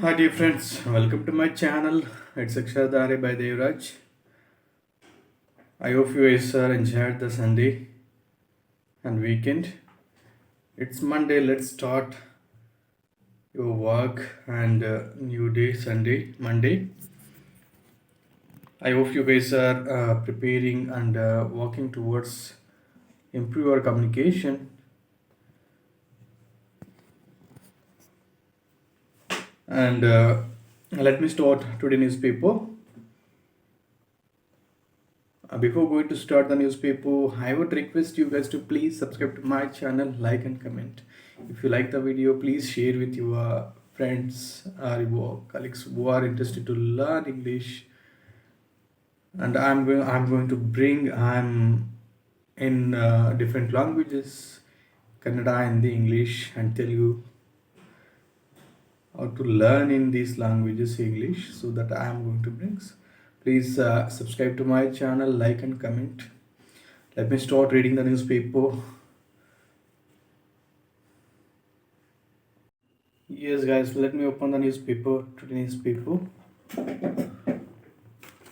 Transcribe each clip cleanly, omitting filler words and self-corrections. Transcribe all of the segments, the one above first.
Hi dear friends, welcome to my channel. It's Akshardhare by Devraj. I hope you guys are enjoyed the Sunday and weekend. It's Monday, let's start your work and new day, Sunday, Monday. I hope you guys are preparing and working towards improve your communication. And let me start today newspaper. Before going to start the newspaper, I would request you guys to please subscribe to my channel, like and comment. If you like the video, please share with your friends or your colleagues who are interested to learn English. And I'm going to bring I'm in different languages, Kannada and the English, and tell you how to learn in these languages English. So that I am going to bring. Please subscribe to my channel, like and comment. Let me start reading the newspaper. Yes, guys, let me open the newspaper. Today newspaper.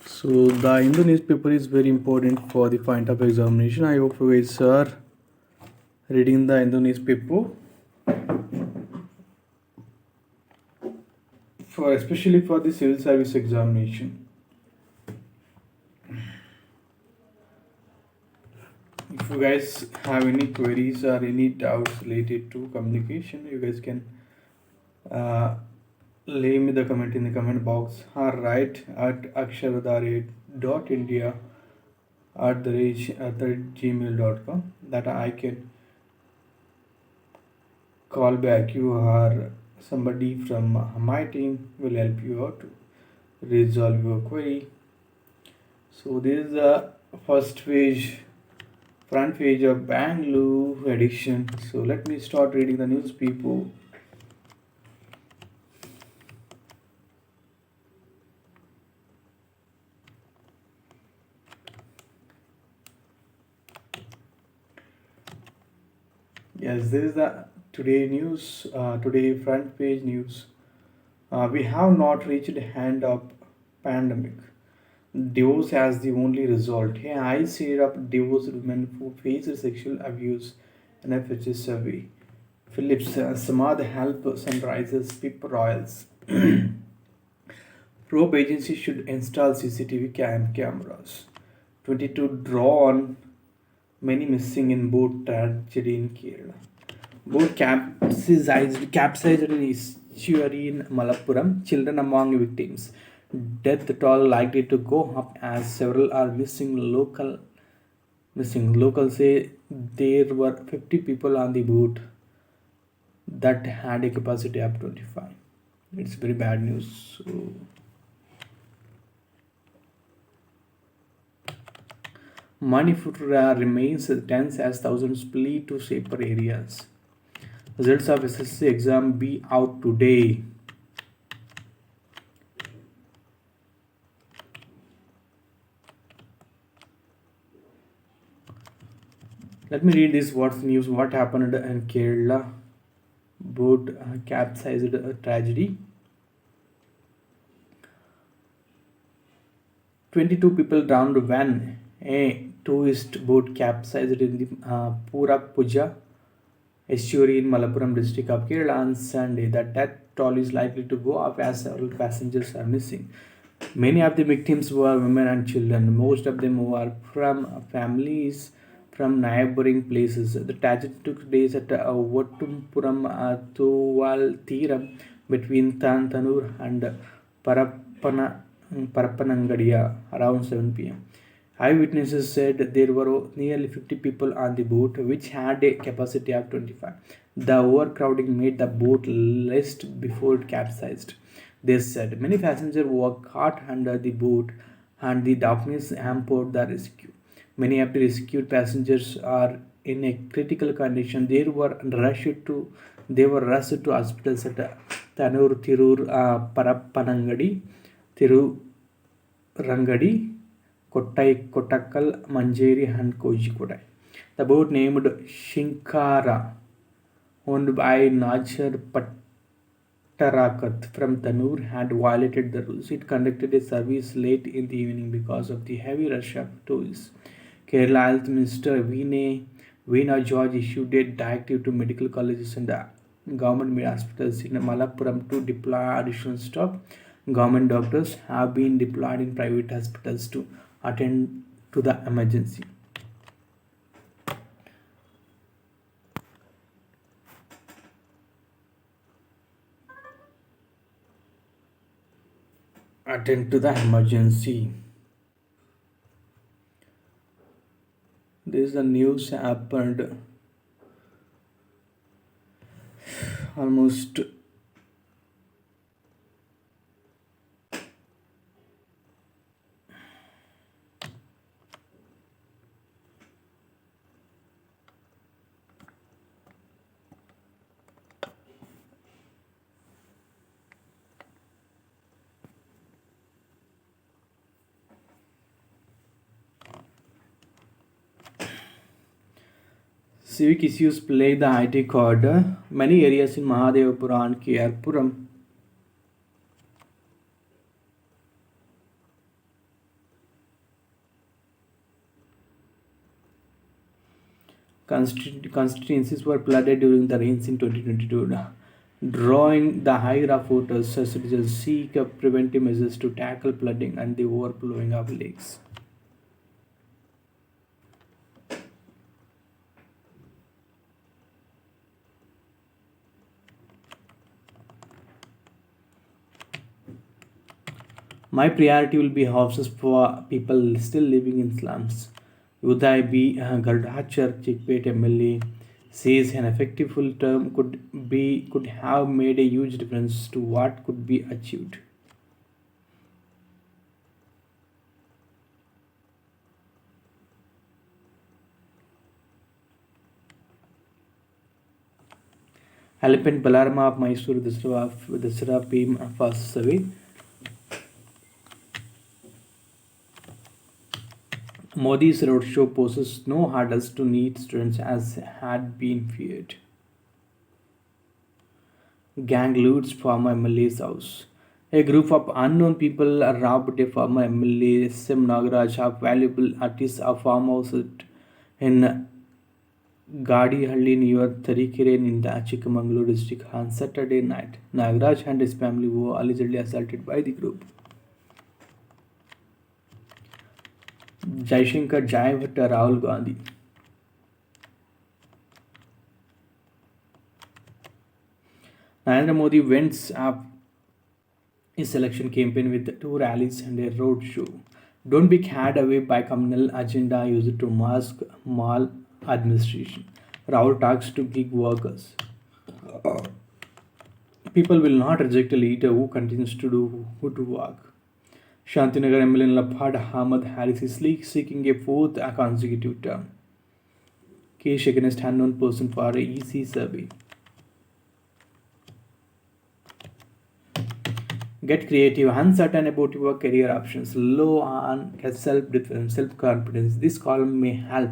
So the Hindu newspaper is very important for the point of examination. I hope you guys are reading the Hindu newspaper for especially for the civil service examination. If you guys have any queries or any doubts related to communication, you guys can uh, leave me the comment in the comment box or write at aksharadare.india at the gmail.com that I can call back you or somebody from my team will help you out to resolve your query. So this is the first page, front page of Bangalore edition. So let me start reading the newspaper. Yes, this is the today news. Today front page news. We have not reached the end of pandemic. Divorce as the only result. A high share of divorced women who face sexual abuse in FHS survey. Phillips, Samad help sunrises, Pip Royals. Probe agency should install CCTV cameras. 22 drawn, many missing in boat tragedy in Kerala. Boat capsized in estuary in Malappuram. Children among victims. Death toll likely to go up as several are missing. Locals say there were 50 people on the boat that had a capacity of 25. It's very bad news. So, Manipur remains tense as thousands flee to safer areas. Results of SSC exam be out today. Let me read this what's news. What happened in Kerala? Boat capsized tragedy. 22 people drowned when a tourist boat capsized in the Purak Puja estuary in Malappuram district of Kerala on Sunday. The death toll is likely to go up as several passengers are missing. Many of the victims were women and children. Most of them were from families from neighboring places. The tragedy took place at Vattumpuram Thuval Thiram between Tantanur and Parappanangadia around 7 p.m. Eyewitnesses said there were nearly 50 people on the boat, which had a capacity of 25. The overcrowding made the boat list before it capsized. They said many passengers were caught under the boat and the darkness hampered the rescue. Many of the rescued passengers are in a critical condition. They were rushed to hospitals at Tanur, Tirur, Parappanangadi, Tirurangadi, Kottakkal, Manjeri, and Kozhikode. The boat named Shinkara, owned by Najar Tarakat from Tanur had violated the rules. It conducted a service late in the evening because of the heavy rush of tourists. Kerala Health Minister Veena George issued a directive to medical colleges and government hospitals in Malappuram to deploy additional staff. Government doctors have been deployed in private hospitals to attend to the emergency. Attend to the emergency. This is the news happened almost. Civic issues plague the IT corridor. Many areas in Mahadevapura and Kerpuram constituencies were flooded during the rains in 2022, drawing the high voters. Citizens seek preventive measures to tackle flooding and the overflowing of lakes. My priority will be houses for people still living in slums. Uday B. Gardachar, Chikpet MLA, says an effective full term could have made a huge difference to what could be achieved. Elephant Balarama of Mysore Dasara PM passes away. Modi's roadshow poses no hurdles to NEET students as had been feared. Gang loots former MLA's house. A group of unknown people robbed a former MLA Sim Nagaraj of valuable artists of farmhouse in Gadihalli near Tharikere in the Chikmagalur district on Saturday night. Nagaraj and his family were allegedly assaulted by the group. Jaishankar Jai Bhatta Rahul Gandhi. Narendra Modi went up his election campaign with two rallies and a road show. Don't be carried away by communal agenda used to mask maladministration. Rahul talks to gig workers. People will not reject a leader who continues to do good work. Shantinagar MLA Laphad Ahmad Harris is seeking a fourth consecutive term. Case against unknown person for a EC survey. Get creative, uncertain about your career options, low on self-confidence. This column may help.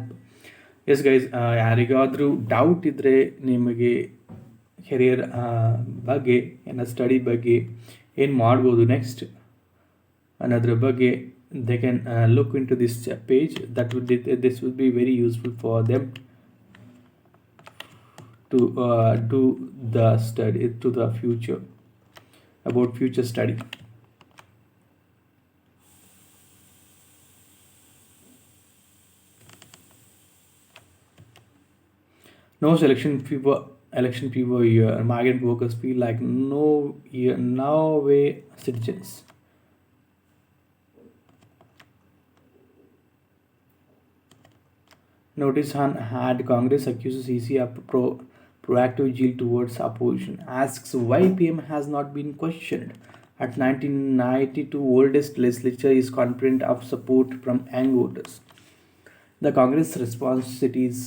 Yes, guys, ಯಾರಿಗಾದರೂ doubt ಇದ್ದರೆ ನಿಮಗೆ career ಬಗ್ಗೆ ಏನೋ study ಬಗ್ಗೆ ಏನು ಮಾಡ್ಬೋದು next ಅನ್ನೋದ್ರ ಬಗ್ಗೆ they can look into this page. This would be very useful for them to do the study to the future about future study. No election fever year. Migrant workers feel like no way citizens. Notice on had Congress accuses EC of proactive zeal towards opposition. Asks why PM has not been questioned. At 1992, oldest legislature is confident of support from young voters. The Congress response cites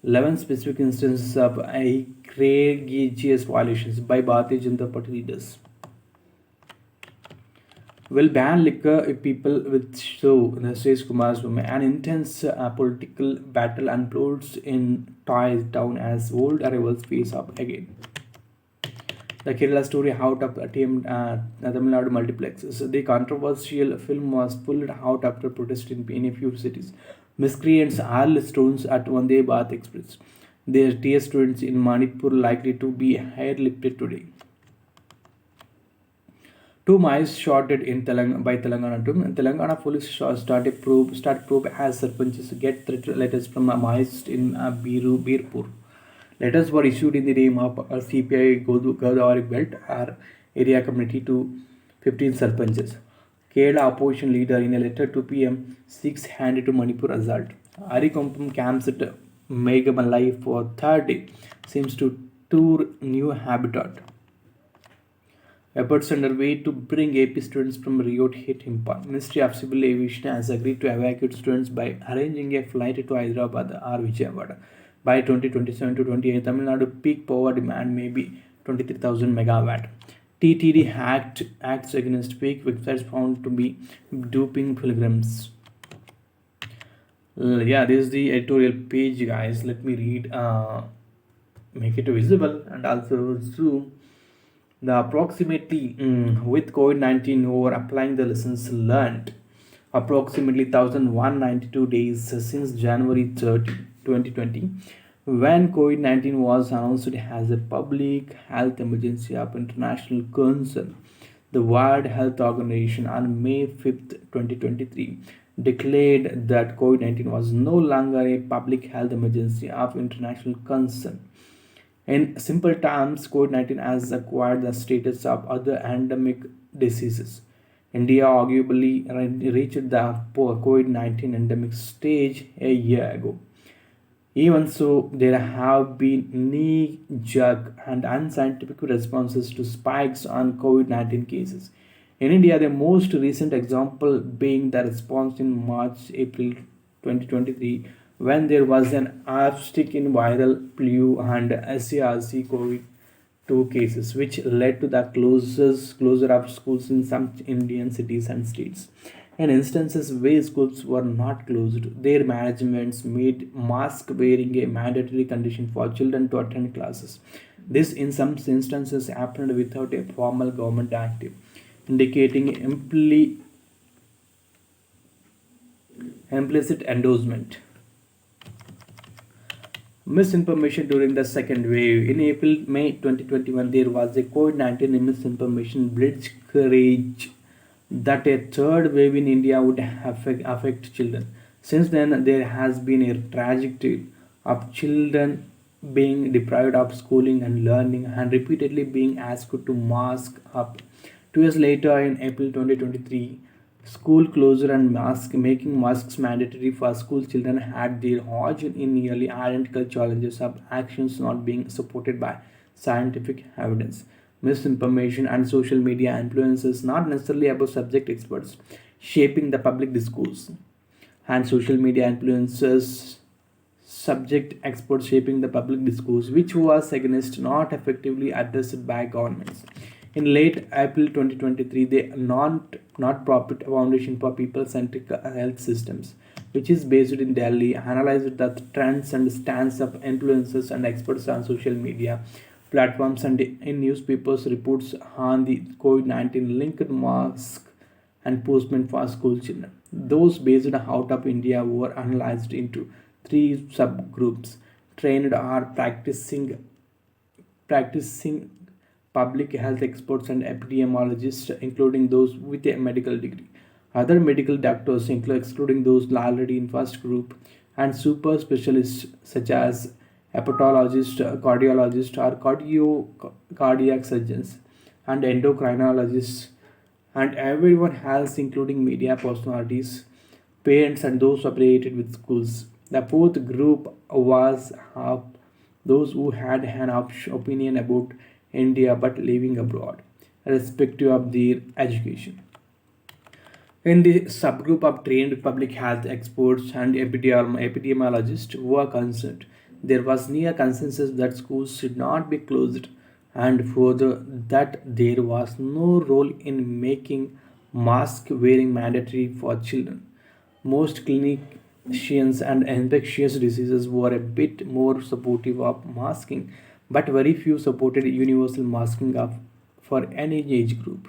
11 specific instances of egregious violations by Bharatiya Janata Party leaders. Will ban liquor if people with says Kumaraswamy. An intense political battle unfolds in Town as old arrivals face up again. The Kerala story out of Tamil Nadu multiplexes. The controversial film was pulled out after protest in a few cities. Miscreants hurled stones at Vande Bharat Express. Their tear students in Manipur likely to be airlifted today. Two mice shot dead in by Telangana too. Telangana police start probe as sarpanches get threat letters from a mice in Birpur. Letters were issued in the name of CPI Godavari Belt or area committee to 15 sarpanches. Kerala opposition leader in a letter to PM seeks hand to Manipur assault. Arikompam camps at Megamalai for third day seems to tour new habitat. Efforts underway to bring AP students from Rio hit Imphal. Ministry of Civil Aviation has agreed to evacuate students by arranging a flight to Hyderabad or Vijayawada. By 2027 to 28, Tamil Nadu peak power demand may be 23,000 megawatt. TTD acts against fake websites found to be duping pilgrims. Yeah, this is the editorial page, guys. Let me read. Make it visible and also zoom. The approximately with COVID-19 over applying the lessons learned, approximately 1192 days since January 30, 2020, when COVID-19 was announced as a public health emergency of international concern. The World Health Organization on May 5th, 2023 declared that COVID-19 was no longer a public health emergency of international concern. In simple terms, COVID-19 has acquired the status of other endemic diseases. India arguably reached the COVID-19 endemic stage a year ago. Even so, there have been knee-jerk and unscientific responses to spikes on COVID-19 cases. In India, the most recent example being the response in March-April 2023 when there was an uptick in viral flu and SARC COVID-2 cases, which led to the closure of schools in some Indian cities and states. In instances where schools were not closed, their managements made mask wearing a mandatory condition for children to attend classes. This, in some instances, happened without a formal government act, indicating implicit endorsement. Misinformation during the second wave. In May 2021, there was a COVID-19 misinformation blitzkrieg that a third wave in India would affect children. Since then, there has been a tragic tale of children being deprived of schooling and learning and repeatedly being asked to mask up. 2 years later, in April 2023, school closure and making masks mandatory for school children had their origin in nearly identical challenges of actions not being supported by scientific evidence. Misinformation and social media influences not necessarily about subject experts shaping the public discourse, and social media influences subject experts shaping the public discourse, which was against not effectively addressed by governments. In late April 2023, the not-profit Foundation for People-Centric Health Systems, which is based in Delhi, analyzed the trends and stance of influencers and experts on social media platforms and in newspapers reports on the COVID-19 linked mask enforcement for school children. Those based out of India were analyzed into three subgroups: trained or practicing public health experts and epidemiologists, including those with a medical degree. Other medical doctors, excluding those already in first group, and super specialists such as hepatologists, cardiologists, or cardiac surgeons, and endocrinologists, and everyone else, including media personalities, parents, and those affiliated with schools. The fourth group was those who had an opinion about India but living abroad, irrespective of their education. In the subgroup of trained public health experts and epidemiologists who are concerned, there was near consensus that schools should not be closed, and further that there was no role in making mask wearing mandatory for children. Most clinicians and infectious diseases were a bit more supportive of masking, but very few supported universal masking of for any age group.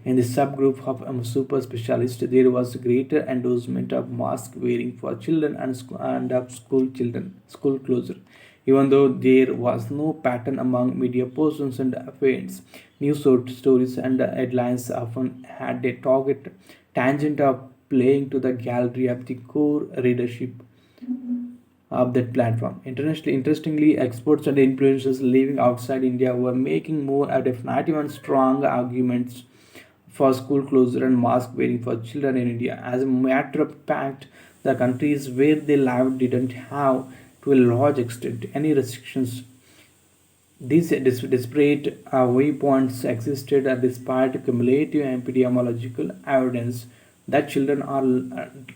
In the subgroup of super specialist, there was greater endorsement of mask wearing for children and of school children, school closure. Even though there was no pattern among media persons and fans, news stories and headlines often had a target tangent of playing to the gallery of the core readership of that platform. Internationally, interestingly, experts and influencers living outside India were making more definitive and strong arguments for school closure and mask wearing for children in India. As a matter of fact, the countries where they lived didn't have, to a large extent, any restrictions. These disparate viewpoints existed despite cumulative epidemiological evidence that children are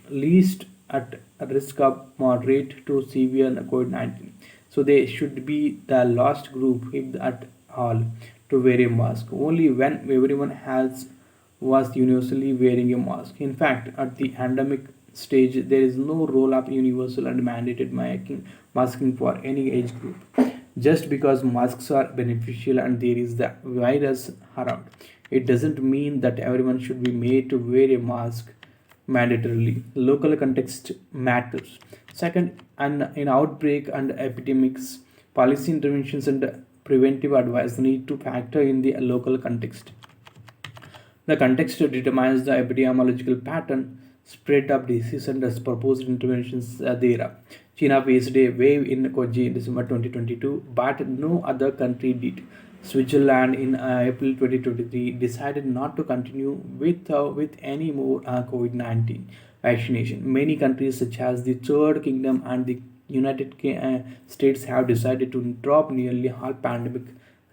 least at risk of moderate to severe COVID-19. So they should be the last group, if at all, to wear a mask. Only when everyone else was universally wearing a mask. In fact, at the endemic stage, there is no role of universal and mandated masking for any age group. Just because masks are beneficial and there is the virus around, it doesn't mean that everyone should be made to wear a mask mandatorily. Local context matters. Second, in outbreak and epidemics, policy interventions and preventive advice need to factor in the local context. The context determines the epidemiological pattern, spread of disease, and the proposed interventions thereof. China faced a wave in Koji in December 2022, but no other country did. Switzerland in April 2023 decided not to continue with any more COVID-19 vaccination. Many countries, such as the Third Kingdom and the United States, have decided to drop nearly all pandemic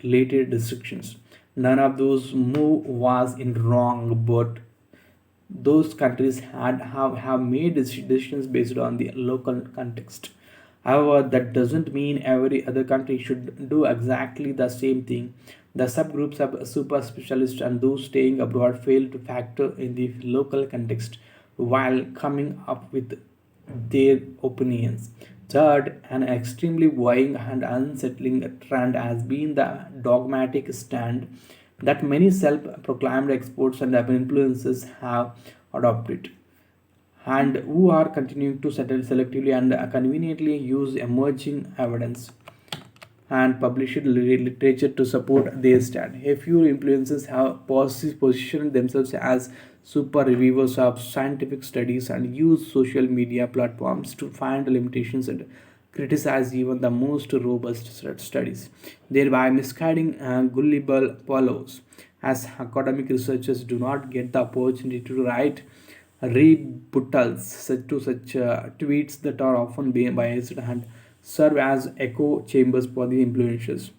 related restrictions. None of those move was in wrong, but those countries have made decisions based on the local context. However, that doesn't mean every other country should do exactly the same thing. The subgroups of super specialists and those staying abroad fail to factor in the local context while coming up with their opinions. Third, an extremely worrying and unsettling trend has been the dogmatic stand that many self proclaimed experts and influencers have adopted, and who are continuing to settle selectively and conveniently use emerging evidence and published literature to support their stand. A few influencers have positioned themselves as super reviewers of scientific studies and use social media platforms to find limitations and criticize even the most robust studies, thereby misguiding gullible followers. As academic researchers do not get the opportunity to write rebuttals to such tweets that are often biased and serve as echo chambers for the influencers.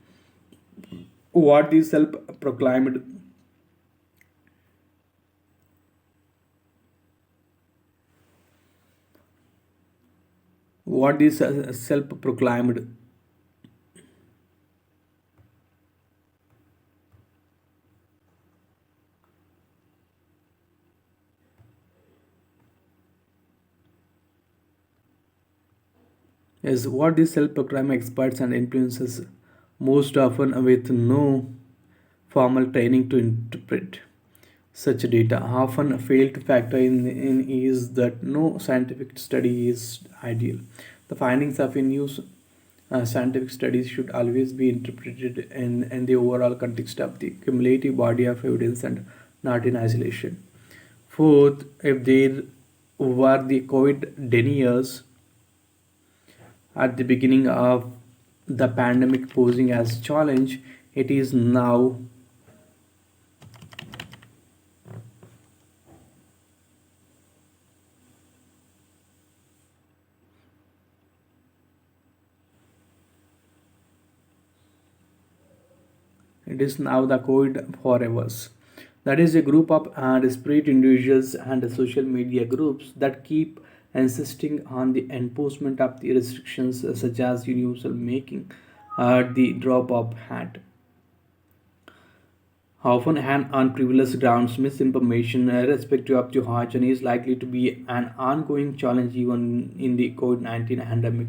What these self-proclaimed what these self-proclaimed is what these self-proclaimed experts and influencers, most often with no formal training to interpret such data, often fail to factor in is that no scientific study is ideal. The findings of a new scientific studies should always be interpreted in the overall context of the cumulative body of evidence and not in isolation. Fourth, if there were the COVID deniers at the beginning of the pandemic posing as challenge, it is now it is now the COVID forevers. That is a group of disparate individuals and social media groups that keep insisting on the enforcement of the restrictions such as universal making at the drop of hat. Often on privileged grounds, misinformation, irrespective of the origin, is likely to be an ongoing challenge even in the COVID-19 pandemic.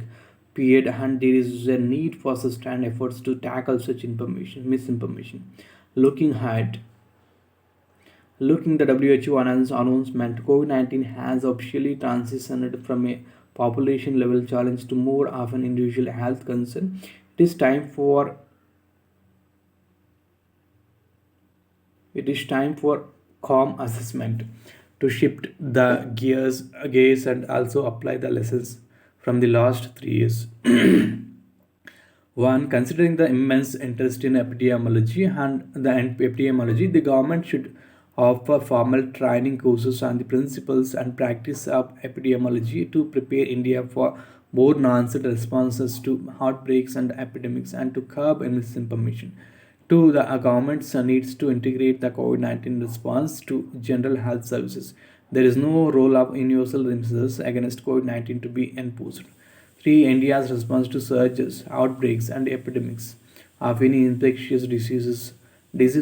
period, and there is a need for sustained efforts to tackle such misinformation. Looking ahead, looking the WHO announcement, COVID-19 has officially transitioned from a population level challenge to more of an individual health concern. It is time for calm assessment to shift the gears and also apply the lessons from the last 3 years. One, considering the immense interest in epidemiology, the government should offer formal training courses on the principles and practice of epidemiology to prepare India for more nuanced responses to outbreaks and epidemics and to curb misinformation. Two, the government needs to integrate the COVID-19 response to general health services. There is no role of universal measures against COVID-19 to be enforced. Three, India's response to surges, outbreaks, and epidemics of any infectious disease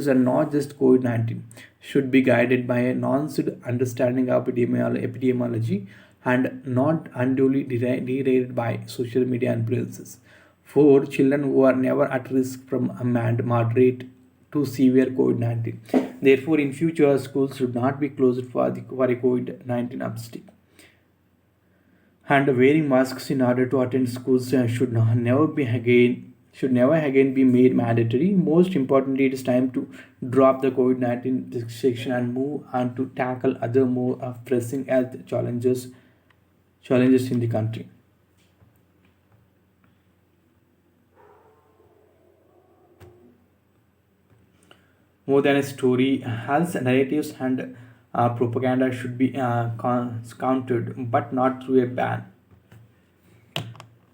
and not just COVID-19, should be guided by a nuanced understanding of epidemiology and not unduly derailed by social media influences. Four, children who are never at risk from a moderate to severe COVID-19. Therefore, in future, schools should not be closed for a COVID-19 upstick. And wearing masks in order to attend schools should never again be made mandatory. Most importantly, it is time to drop the COVID-19 restriction and move on to tackle other more pressing health challenges in the country. More than a story, health narratives and propaganda should be countered, but not through a ban.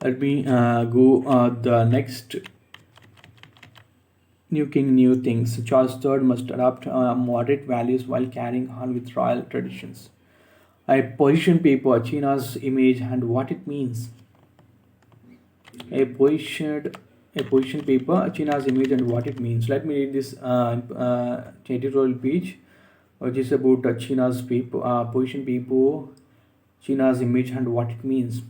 Let me go the next new king, new things. Charles III must adopt moderate values while carrying on with royal traditions. A position paper, China's image and what it means. A position a position paper, China's image and what it means. Let me read this editorial page, which is about China's paper, position paper, China's image and what it means.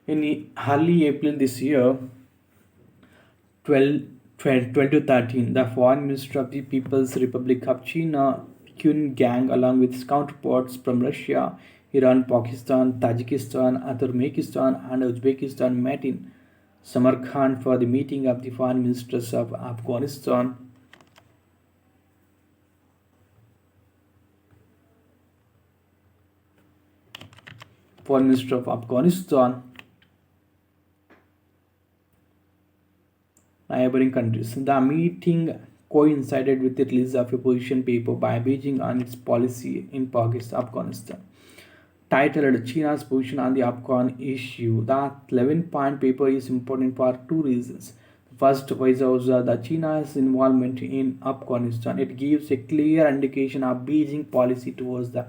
In early April this year, 12, 2013, the foreign minister of the People's Republic of China, Qin Gang, along with his counterparts from Russia, Iran, Pakistan, Tajikistan, Turkmenistan, and Uzbekistan, met in Samarkand for the meeting of the foreign ministers of Afghanistan, foreign minister of Afghanistan, neighboring countries. The meeting coincided with the release of a position paper by Beijing on its policy in Afghanistan, titled China's Position on the Afghan Issue. The 11-point paper is important for two reasons. The first was the China's involvement in Afghanistan. It gives a clear indication of Beijing policy towards the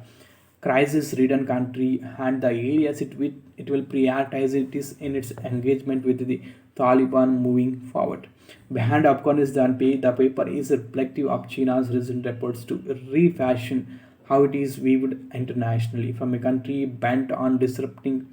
crisis-ridden country and the areas it will prioritize it is in its engagement with the Taliban moving forward. Behind Afghanistan, the paper is reflective of China's recent efforts to refashion how it is viewed internationally, from a country bent on disrupting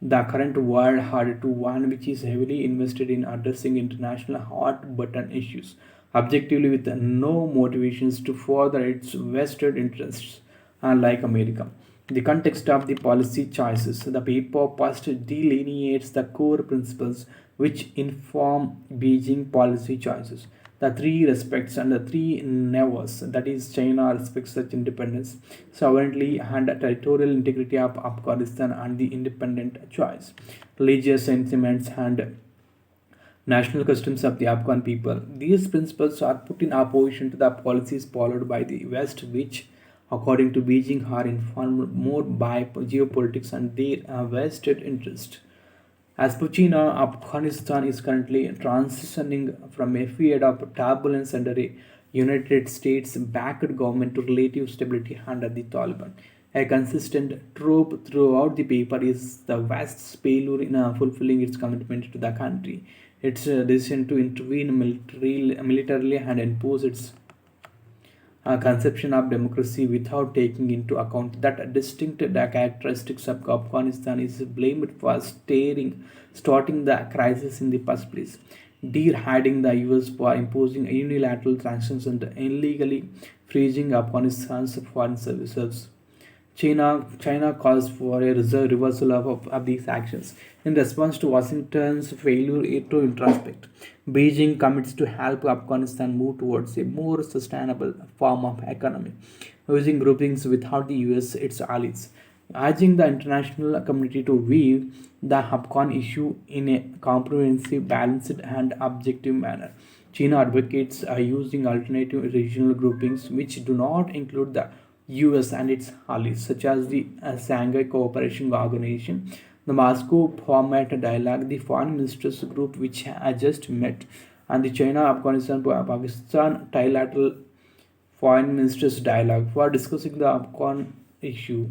the current world order to one which is heavily invested in addressing international hot button issues, objectively with no motivations to further its vested interests, unlike America. The context of the policy choices. The paper first delineates the core principles which inform Beijing policy choices. The three respects and the three nevers, that is, China respects such independence, sovereignty, and territorial integrity of Afghanistan and the independent choice, religious sentiments, and national customs of the Afghan people. These principles are put in opposition to the policies followed by the West, which, according to Beijing, are informed more by geopolitics and their vested interest. As per China, Afghanistan is currently transitioning from a period of turbulence under a United States backed government to relative stability under the Taliban. A consistent trope throughout the paper is the West's failure in fulfilling its commitment to the country, its decision to intervene militarily and impose its conception of democracy without taking into account that distinct characteristics of Afghanistan is blamed for starting the crisis in the first place. Hiding the US for imposing unilateral sanctions and illegally freezing Afghanistan's foreign services. China calls for a reversal of these actions. In response to Washington's failure to introspect, Beijing commits to help Afghanistan move towards a more sustainable form of economy, using groupings without the US its allies, urging the international community to view the Afghan issue in a comprehensive, balanced, and objective manner. China advocates using alternative regional groupings which do not include the US and its allies, such as the Shanghai Cooperation Organization, the Moscow Format Dialogue, the Foreign Ministers Group, which I just met, and the China Afghanistan Pakistan Trilateral Foreign Ministers Dialogue for discussing the Afghan issue.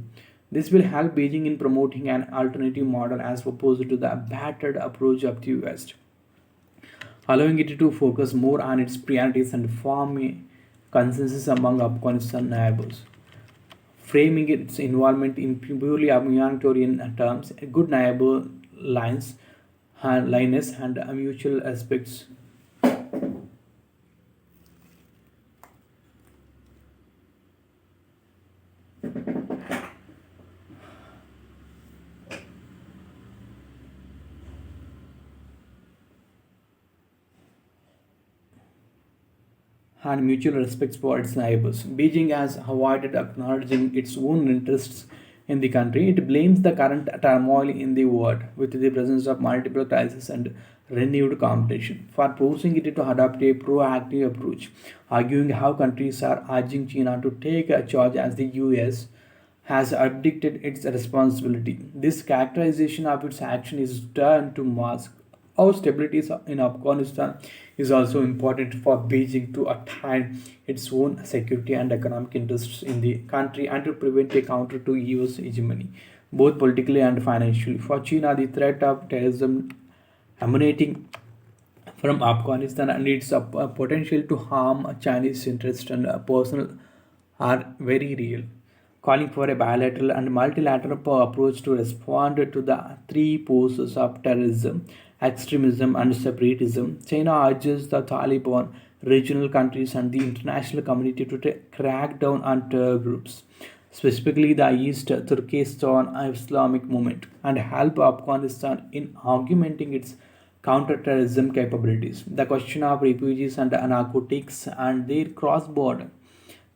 This will help Beijing in promoting an alternative model as opposed to the battered approach of the West, allowing it to focus more on its priorities and form a consensus among Afghanistan neighbors. Framing its involvement in purely humanitarian terms, a good neighbor lines, and lines and mutual aspects and mutual respect for its neighbors. Beijing has avoided acknowledging its own interests in the country. It blames the current turmoil in the world, with the presence of multiple crises and renewed competition, for forcing it to adopt a proactive approach, arguing how countries are urging China to take a charge as the US has abdicated its responsibility. This characterization of its action is done to mask how stability in Afghanistan is also important for Beijing to attain its own security and economic interests in the country and to prevent a counter to US hegemony, both politically and financially. For China, the threat of terrorism emanating from Afghanistan and its potential to harm Chinese interests and personal are very real, calling for a bilateral and multilateral approach to respond to the three forces of terrorism, extremism, and separatism. China urges the Taliban, regional countries, and the international community to crack down on terror groups, specifically the East Turkestan Islamic movement, and help Afghanistan in augmenting its counterterrorism capabilities. The question of refugees and narcotics and their cross-border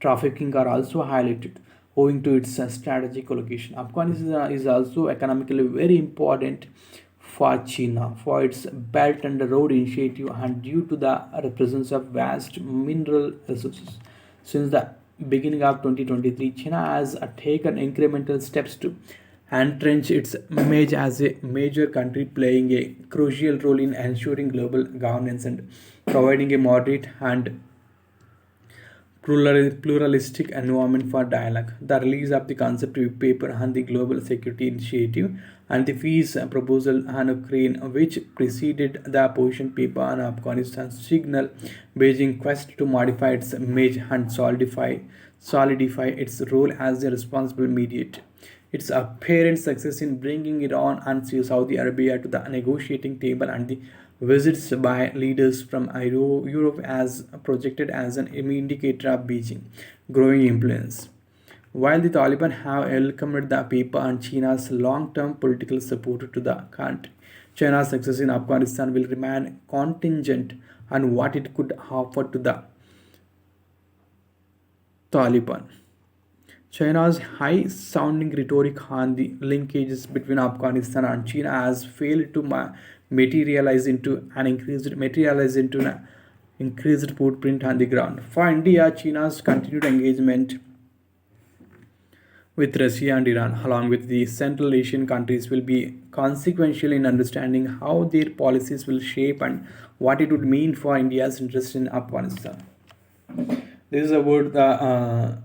trafficking are also highlighted owing to its strategic location. Afghanistan is also economically very important for China for its Belt and Road Initiative and due to the presence of vast mineral resources. Since the beginning of 2023, China has taken incremental steps to entrench its image as a major country, playing a crucial role in ensuring global governance and providing a moderate and pluralistic environment for dialogue. The release of the concept paper on the Global Security Initiative and the fees proposal on Ukraine, which preceded the position paper on Afghanistan, signal Beijing's quest to modify its image and solidify its role as a responsible mediator. Its apparent success in bringing Iran and Saudi Arabia to the negotiating table and the visits by leaders from Europe as projected as an indicator of Beijing growing influence. While the Taliban have welcomed the paper and China's long-term political support to the country, China's success in Afghanistan will remain contingent on what it could offer to the Taliban. China's high sounding rhetoric on the linkages between Afghanistan and China has failed to materialize into an increased footprint on the ground. For India, China's continued engagement with Russia and Iran, along with the Central Asian countries, will be consequential in understanding how their policies will shape and what it would mean for India's interest in Afghanistan. This is about the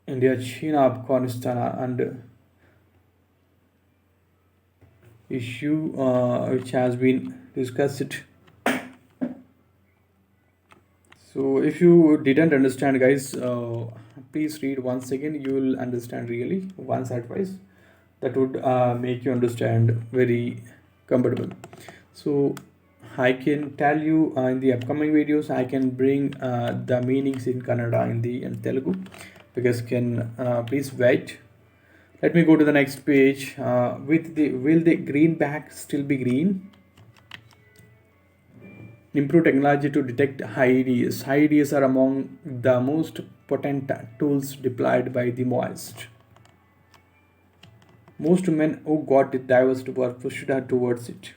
India, China, Afghanistan, and issue which has been discussed So if you didn't understand, guys, please read once again. You will understand really once or twice. That would make you understand very comfortable. So I can tell you in the upcoming videos, I can bring the meanings in Kannada, Hindi, and Telugu. Because can please wait. Let me go to the next page. With the will the greenback still be green? Improve technology to detect IEDs. IEDs are among the most potent tools deployed by the Maoist. Most women who got divorced were pushed towards it.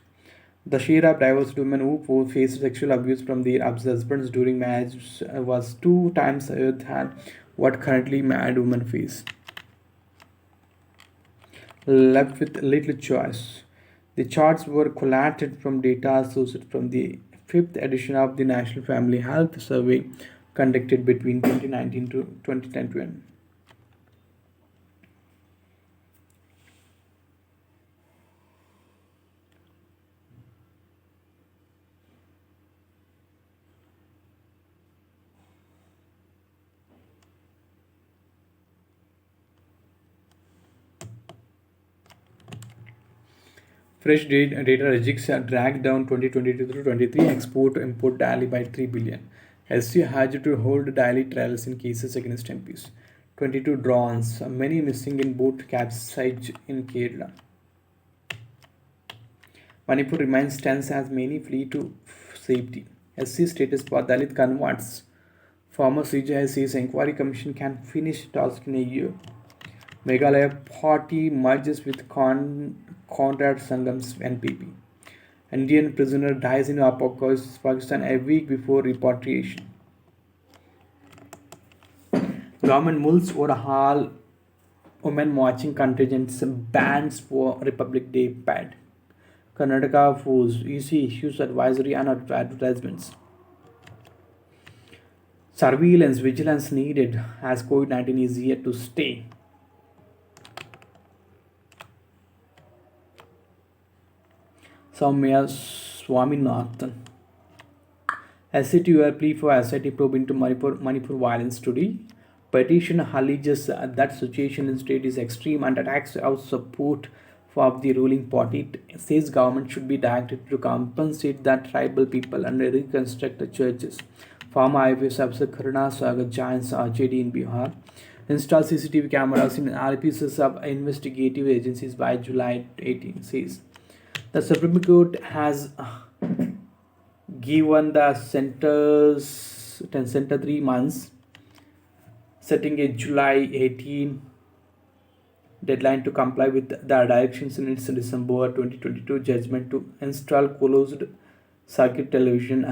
The share of divorced women who faced sexual abuse from their husbands during marriage was 2 times higher than what currently married women face. Left with little choice. The charts were collated from data sourced from the fifth edition of the National Family Health Survey conducted between 2019 to 2021. Fresh data rejects dragged down 2022 to 23 export import daily by 3 billion. SC had to hold daily trials in cases against MPs. 22 drones, many missing in boat capsized in Kerala. Manipur remains tense as many flee to safety. SC status for Dalit converts. Former CJI says inquiry commission can finish task in a year. Meghalaya party merges with Conrad Sangam's NPP. Indian prisoner dies in Pakistan a week before repatriation. Government mulls overhaul women marching contingents bans for Republic Day pad. Karnataka force EC issues advisory and advertisements. Surveillance vigilance needed as COVID-19 is here to stay. Soumya Swaminathan. SCTUR plea for SIT probe into Manipur violence today. Petition alleges that situation in state is extreme and attacks our support for the ruling party. It says government should be directed to compensate the tribal people and reconstruct the churches. Former IPS officer Karuna Sagar joins RJD in Bihar. Install CCTV cameras in RPCs of investigative agencies by July 18, says. The Supreme Court has given the center 3 months, setting a July 18 deadline to comply with the directions in its December 2022 judgment to install closed circuit television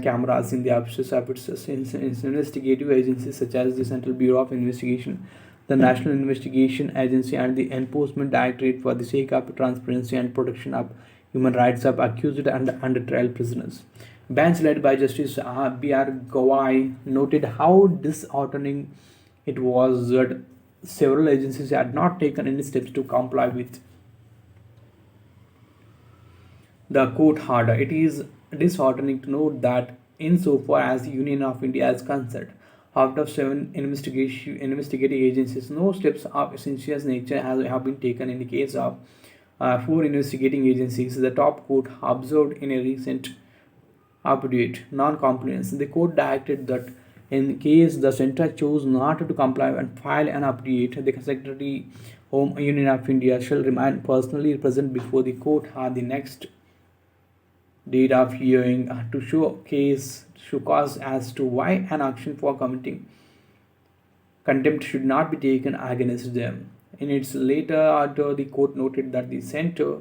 cameras in the offices of its investigative agencies such as the Central Bureau of Investigation, the National Investigation Agency, and the Enforcement Directorate for the sake of transparency and protection of human rights of accused and under trial prisoners. Bench led by Justice B.R. Gawai noted how disheartening it was that several agencies had not taken any steps to comply with the court order. It is disheartening to note that, insofar as the Union of India is concerned, out of 7 investigating agencies, no steps of essential nature have been taken in the case of 4 investigating agencies. The top court observed in a recent update non-compliance. The court directed that in case the center chose not to comply and file an update, the Secretary Home Union of India shall remain personally present before the court on the next date of hearing to show cause as to why an action for committing contempt should not be taken against them. In its later order, the court noted that the center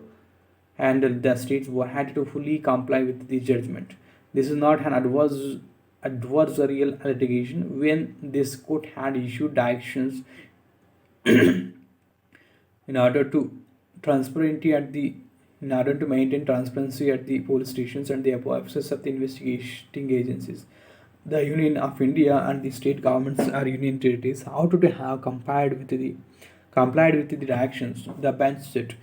and the states were had to fully comply with the judgment. This is not an adversarial litigation when this court had issued directions in order to transparency at the in order to maintain transparency at the police stations and the offices of the investigating agencies. The Union of India and the state governments or union territories how to have complied with the directions. The bench said.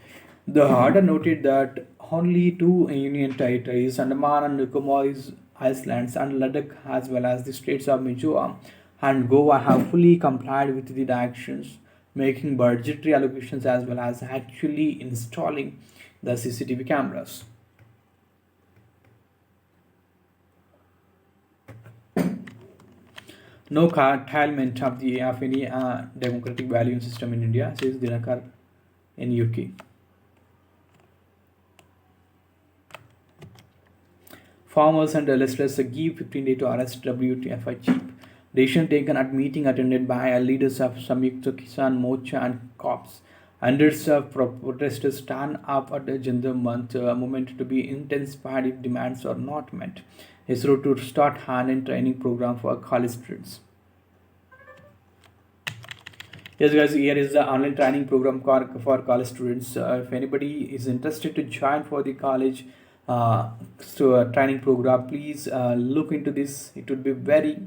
The order noted that only 2 union territories, Andaman and Nicobar, Iceland, and Ladakh, as well as the states of Mizoram and Goa, have fully complied with the directions, making budgetary allocations as well as actually installing the CCTV cameras. No curtailment of any democratic value system in India, says Dinakar in UK. Farmers and illustrious give 15 days to arrest WTF chief. Decision taken at meeting attended by leaders of Samyukta Kisan Morcha and COPS. Hundreds of protesters stand up at the Jantar Mantar movement to be intensified if demands are not met. ISRO to start hand and training program for college students. Yes, guys, here is the online training program for college students. If anybody is interested to join for the college training program, please look into this. It would be very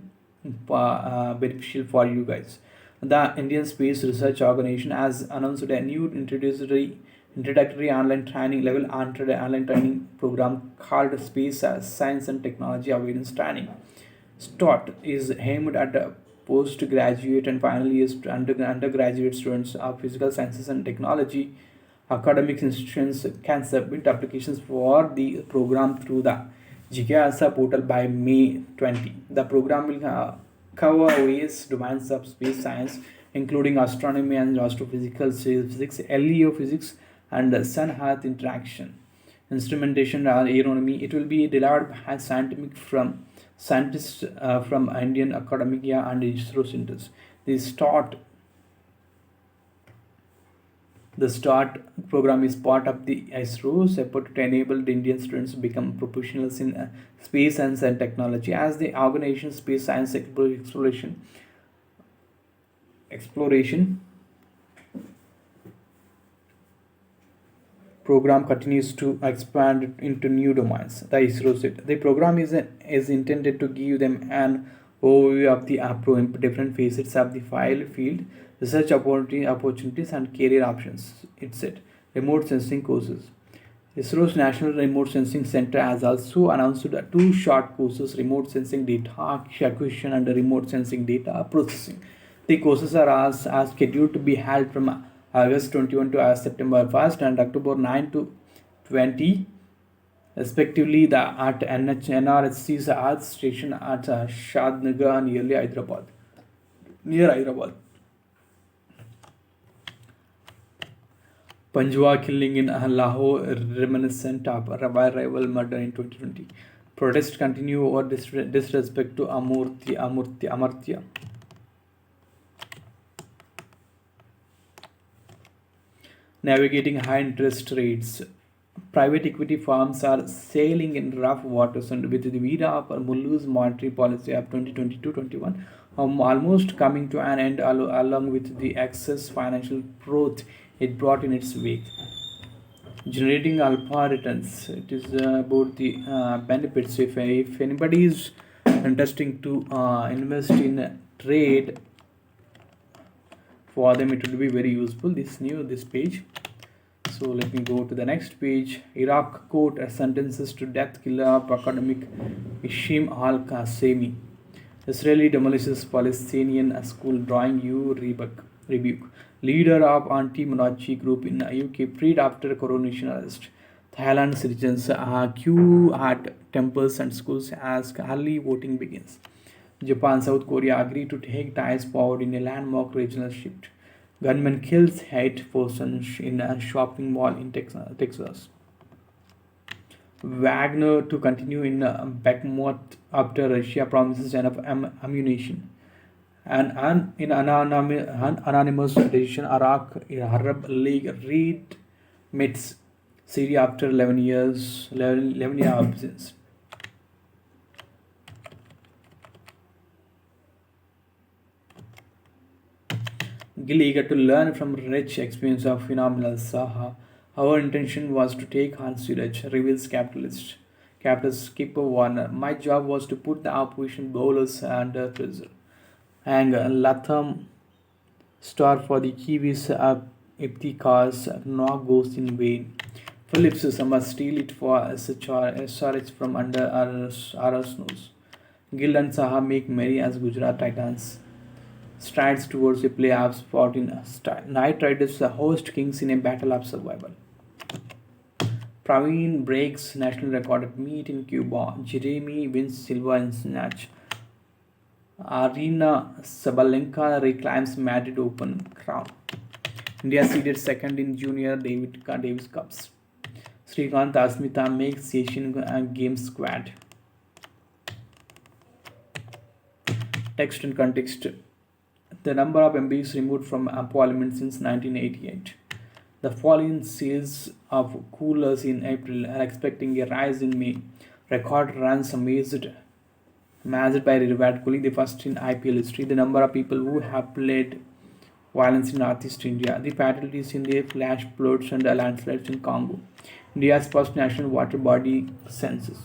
beneficial for you guys. The Indian Space Research Organization has announced a new introductory online training level online training program called Space Science and Technology Awareness Training. STOT is aimed at postgraduate and final year undergraduate students of physical sciences and technology. Academic institutions can submit applications for the program through the Jigyasa portal by May 20. The program will cover various domains of space science, including astronomy and astrophysics, LEO physics, and sun-earth interaction, instrumentation, and aeronomy. It will be delivered by scientists from Indian academia and ISRO centers. The START program is part of the ISRO's effort to enable the Indian students to become professionals in space science and technology. As the organization's space science exploration program continues to expand into new domains, the ISRO said. The program is intended to give them an overview of the different facets of the field, research opportunities, and career options. It said. Remote sensing courses. ISRO's National Remote Sensing Center has also announced two short courses: remote sensing data acquisition and remote sensing data processing. The courses are scheduled to be held from August 21 to September 1st and October 9 to 20, respectively, at NRSC's Earth Station at Shadnagar near Hyderabad. Panjwa killing in Lahore reminiscent of rival murder in 2020. Protests continue over disrespect to Amartya. Navigating high interest rates. Private equity firms are sailing in rough waters, and with the Vida of Mullu's monetary policy of 2022-21 almost coming to an end, along with the excess financial growth it brought in its wake. Generating alpha returns. It is about the benefits. If anybody is interested to invest in trade, for them it will be very useful. This page. So let me go to the next page. Iraq court sentences to death killer of academic Ishim al-Qasemi. Israeli demolishes Palestinian school drawing rebuke. Leader of anti-monarchy group in UK freed after coronation arrest. Thailand citizens queue at temples and schools as early voting begins. Japan, South Korea agree to take ties forward in a landmark regional shift. Gunman kills 8 persons in a shopping mall in Texas. Wagner to continue in Bakhmut after Russia promises enough ammunition. And in anonymous decision, Iraq Arab League meets Syria after 11 years absence. Gil eager to learn from rich experience of phenomenal Saha. Our intention was to take on Suraj, reveals capitalist Skipper Warner. My job was to put the opposition bowlers under pressure. And Latham star for the Kiwis if the cause knock goes in vain. Phillips must steal it for SRH from under RR's nose. Gill and Saha make merry as Gujarat Titans strides towards a playoff spot in Knight Riders host Kings in a battle of survival. Praveen breaks national record at meet in Cuba. Jeremy wins silver in snatch. Arina Sabalenka reclaims Madrid Open crown. India seeded second in Junior Davis Cups. Srikanth Asmita makes Asian Games squad. Text and context. The number of MBs removed from Parliament since 1988. The fall in sales of coolers in April are expecting a rise in May. Record runs amazed by Virat Kohli, the first in IPL history. The number of people who have played violence in Northeast India. The fatalities in the flash floods and landslides in Congo. India's first national water body census.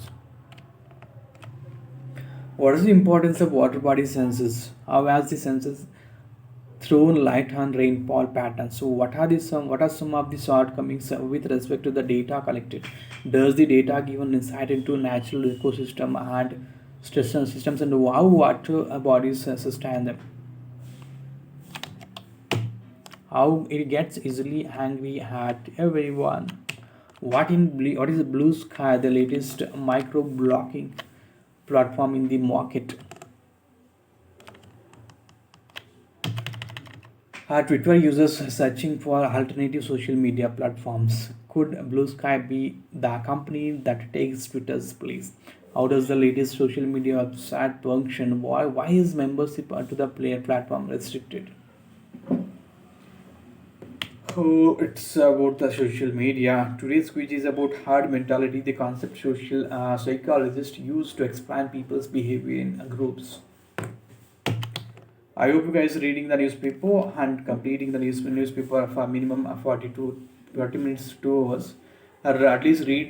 What is the importance of water body census? How has the census thrown light on rainfall patterns? So, what are some of the shortcomings with respect to the data collected? Does the data give an insight into natural ecosystem and stress systems and how water bodies sustain them? How it gets easily angry at everyone? What is Blue Sky, the latest micro blocking platform in the market? Twitter users searching for alternative social media platforms. Could Blue Sky be the company that takes Twitter's place? How does the latest social media website function? Why is membership to the player platform restricted? Oh, it's about the social media. Today's quiz is about herd mentality, the concept social psychologists use to explain people's behavior in groups. I hope you guys reading the newspaper and completing the newspaper for minimum 40 to 30 minutes to 2 hours, or at least read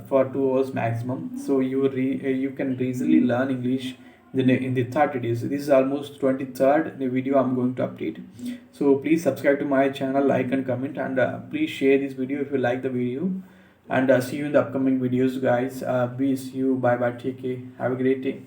for 2 hours maximum. So you can easily learn English in the 30 days. This is almost 23rd the video I'm going to update. So please subscribe to my channel, like and comment, and please share this video if you like the video. And see you in the upcoming videos, guys. See you. Bye bye. Take care. Have a great day.